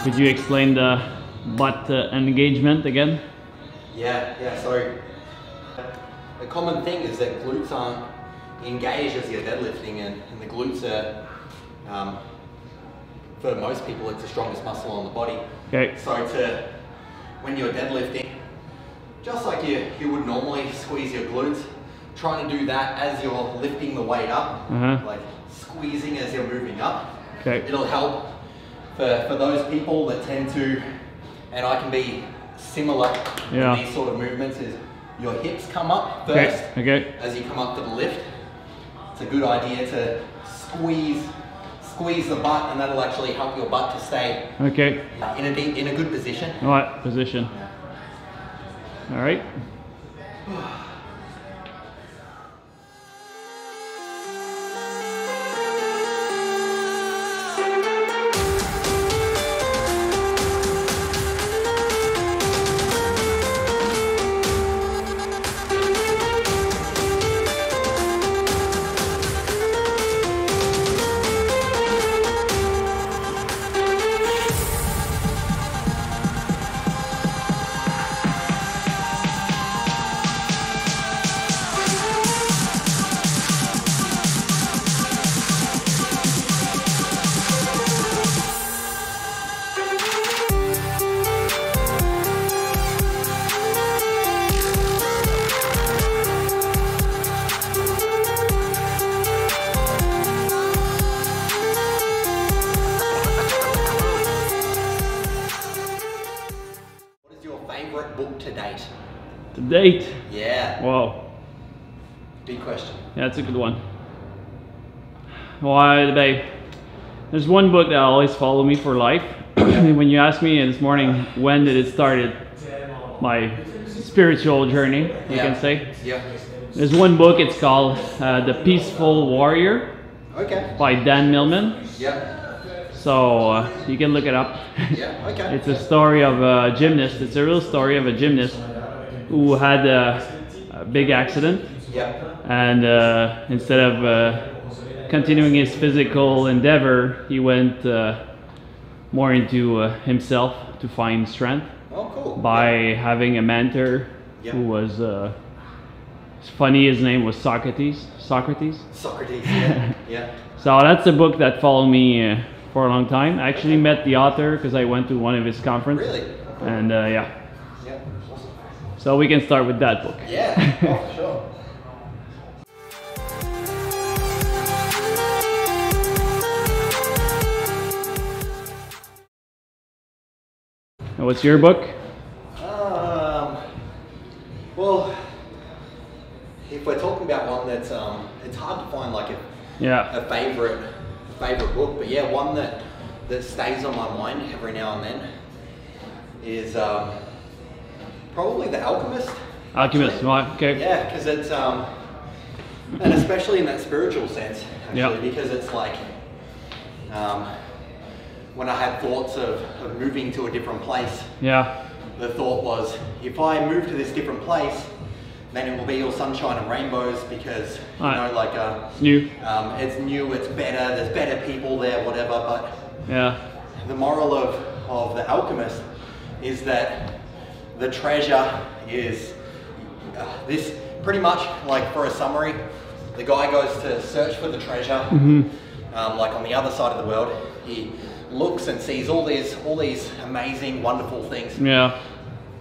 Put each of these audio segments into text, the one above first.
Could you explain the butt engagement again? Yeah, so the common thing is that glutes aren't engaged as you're deadlifting, and the glutes are, for most people, it's the strongest muscle on the body. Okay. So when you're deadlifting, just like you would normally squeeze your glutes, trying to do that as you're lifting the weight up, like squeezing as you're moving up. Okay. It'll help for those people that tend to, and I can be similar in these sort of movements, is your hips come up first as you come up to the lift. It's a good idea to squeeze the butt, and that'll actually help your butt to stay in a good position. All right, position. All right. Book to date? To date? Yeah. Wow. Big question. Yeah, that's a good one. Why debate? There's one book that always follow me for life. When you asked me this morning, when did it started my spiritual journey, you can say. Yeah. There's one book, it's called The Peaceful Warrior by Dan Millman. Yeah. So you can look it up. Yeah, okay. It's a story of a gymnast. It's a real story of a gymnast who had a big accident. Yeah. And instead of continuing his physical endeavor, he went more into himself to find strength. Oh, cool. By having a mentor who was it's funny, his name was Socrates. Yeah. So that's a book that followed me for a long time. I actually met the author because I went to one of his conferences. Really? Cool. And Yeah. Awesome. So we can start with that book. Yeah. Oh, for sure. And what's your book? Well, if we're talking about one that's it's hard to find like a favorite book, but yeah, one that stays on my mind every now and then is probably The Alchemist. Alchemist, right? Okay. Yeah, because it's and especially in that spiritual sense, actually, because it's like when I had thoughts of moving to a different place. Yeah. The thought was, if I move to this different place, then it will be all sunshine and rainbows because, you know, like, it's new, it's better, there's better people there, whatever, but the moral of The Alchemist is that the treasure is this, pretty much, like, for a summary, the guy goes to search for the treasure, like on the other side of the world. He looks and sees all these amazing, wonderful things. Yeah.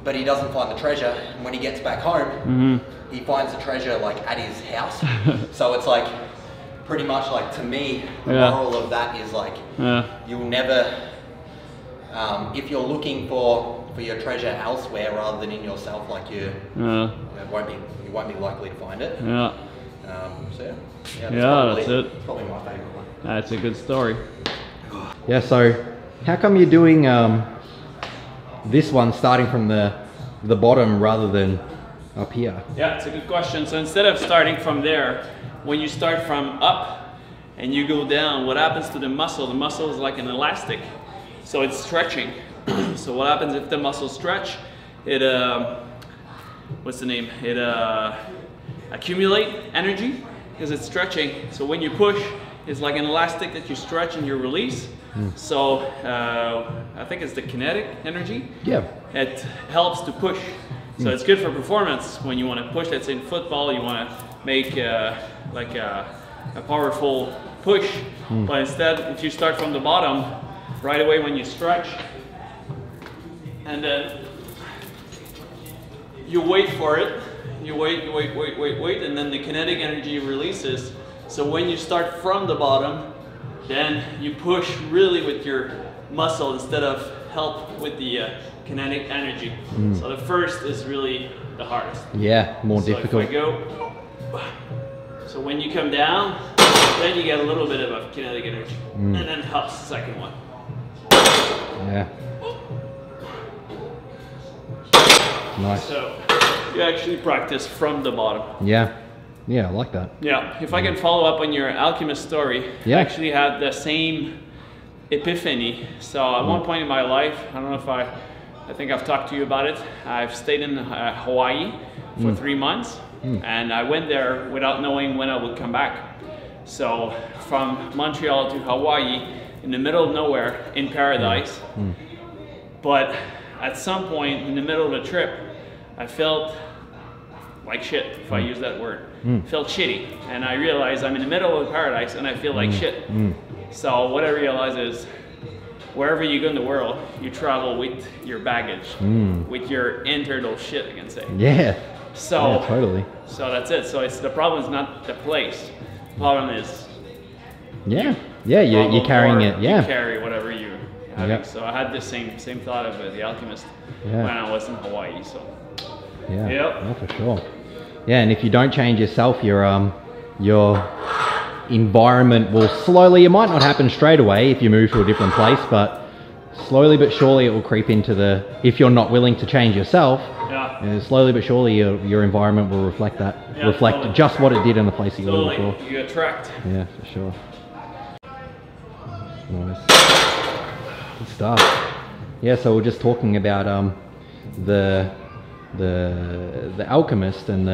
But he doesn't find the treasure. And when he gets back home, he finds the treasure like at his house. So it's like, pretty much like, to me, the moral of that is like, you'll never, if you're looking for your treasure elsewhere rather than in yourself, like you won't be likely to find it. Yeah. So that's it. It's probably my favorite one. That's a good story. Yeah. So, how come you're doing this one starting from the bottom rather than up here? Yeah, it's a good question. So instead of starting from there, when you start from up and you go down, what happens to the muscle? The muscle is like an elastic, so it's stretching. So what happens if the muscle stretch? It what's the name? It accumulate energy because it's stretching. So when you push, it's like an elastic that you stretch and you release. So I think it's the kinetic energy. Yeah. It helps to push. So it's good for performance when you want to push. Let's say in football, you want to make like a powerful push. But instead, if you start from the bottom, right away when you stretch, and then you wait for it, you wait, and then the kinetic energy releases. So when you start from the bottom, then you push really with your muscle instead of help with the kinetic energy. So the first is really the hardest. Yeah, more difficult. If I go, so when you come down, then you get a little bit of a kinetic energy, and then helps the second one. Yeah. Nice. So you actually practice from the bottom. Yeah. Yeah, I like that. Yeah. If I can follow up on your alchemist story, I actually had the same epiphany. So at one point in my life, I don't know if I think I've talked to you about it. I've stayed in Hawaii for 3 months, and I went there without knowing when I would come back. So from Montreal to Hawaii, in the middle of nowhere, in paradise. But at some point in the middle of the trip, I felt like shit, if I use that word. Felt shitty, and I realized I'm in the middle of paradise and I feel like shit. So what I realized is, wherever you go in the world, you travel with your baggage, with your internal shit, I can say. Yeah. So yeah, totally. So that's it. So it's the problem is not the place. The problem is you're carrying it. Yeah. You carry whatever you're having. So I had the same thought of the alchemist when I was in Hawaii. So yeah, for sure. Yeah, and if you don't change yourself, your environment will slowly, it might not happen straight away if you move to a different place, but slowly but surely it will creep into if you're not willing to change yourself, slowly but surely your environment will reflect that, totally. Just what it did in the place that you were before. You attract. Yeah, for sure. Nice. Good stuff. Yeah, so we're just talking about the Alchemist and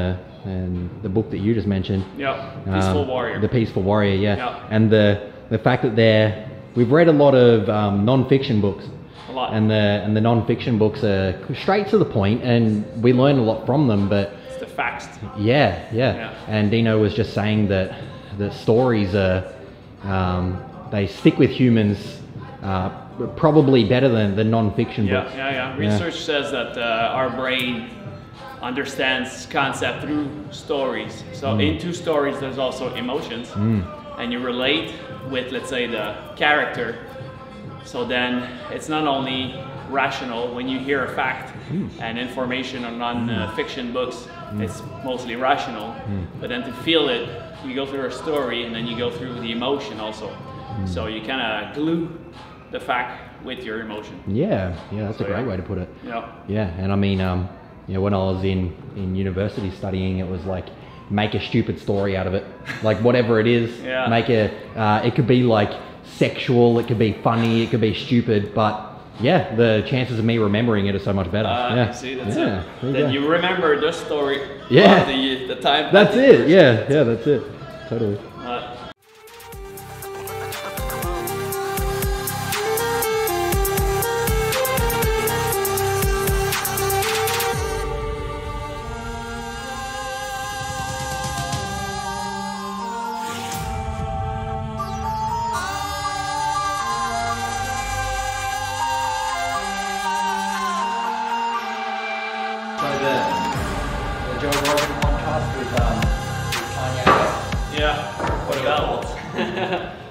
the book that you just mentioned. Yeah, Peaceful Warrior. The Peaceful Warrior, yeah. And the fact that we've read a lot of non-fiction books. A lot. And the non-fiction books are straight to the point, and we learn a lot from them. But it's the facts. Yeah. And Dino was just saying that the stories are they stick with humans probably better than the non-fiction books. Research says that our brain understands concept through stories. So into stories there's also emotions, and you relate with, let's say, the character. So then it's not only rational when you hear a fact and information on non-fiction books, it's mostly rational, but then to feel it, you go through a story and then you go through the emotion also. So you kind of glue the fact with your emotion. Yeah, that's a great way to put it. Yeah, and I mean, when I was in university studying, it was like, make a stupid story out of it. Like whatever it is, make it could be like sexual, it could be funny, it could be stupid, but yeah, the chances of me remembering it are so much better. See, that's it. Then you remember the story. The time. That's it. Yeah, that's it. Totally.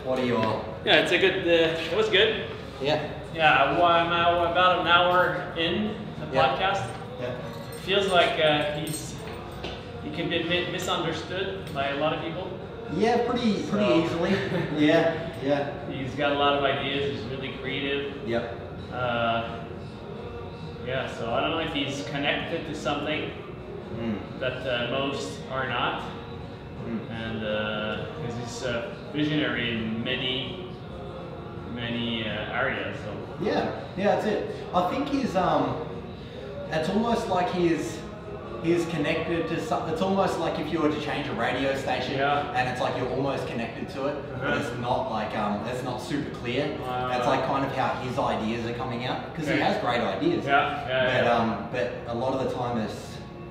What are your... Yeah, it's a good, it was good. Yeah. Yeah, well, I'm about an hour in the podcast. Yeah. Feels like he can be misunderstood by a lot of people. Yeah, pretty easily. Yeah. He's got a lot of ideas. He's really creative. Yep. Yeah, so I don't know if he's connected to something that most are not, and because he's visionary in many areas. So yeah, that's it. I think he's it's almost like he's connected to something. It's almost like if you were to change a radio station, and it's like you're almost connected to it, but it's not like it's not super clear. It's like kind of how his ideas are coming out, because he has great ideas. But a lot of the time it's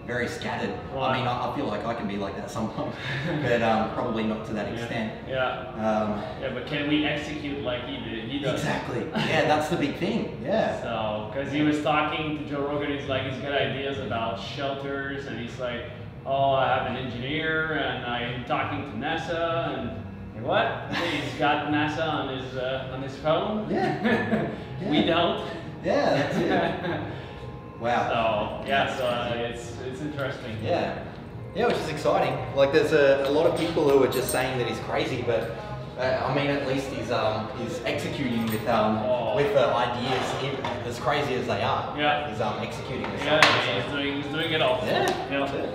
very scattered. I mean, I feel like I can be like that sometimes, but probably not to that extent. But can we execute like he does? Exactly. Yeah, that's the big thing. Yeah. So, because he was talking to Joe Rogan, he's like, he's got ideas about shelters, and he's like, oh, I have an engineer, and I'm talking to NASA, and what? He's got NASA on his phone. Yeah. We don't. Yeah, that's it. Wow. So it's interesting. Yeah, which is exciting. Like there's a lot of people who are just saying that he's crazy, but I mean at least he's executing with the ideas as crazy as they are. Yeah. He's executing. He's doing it all. Yeah. That's it.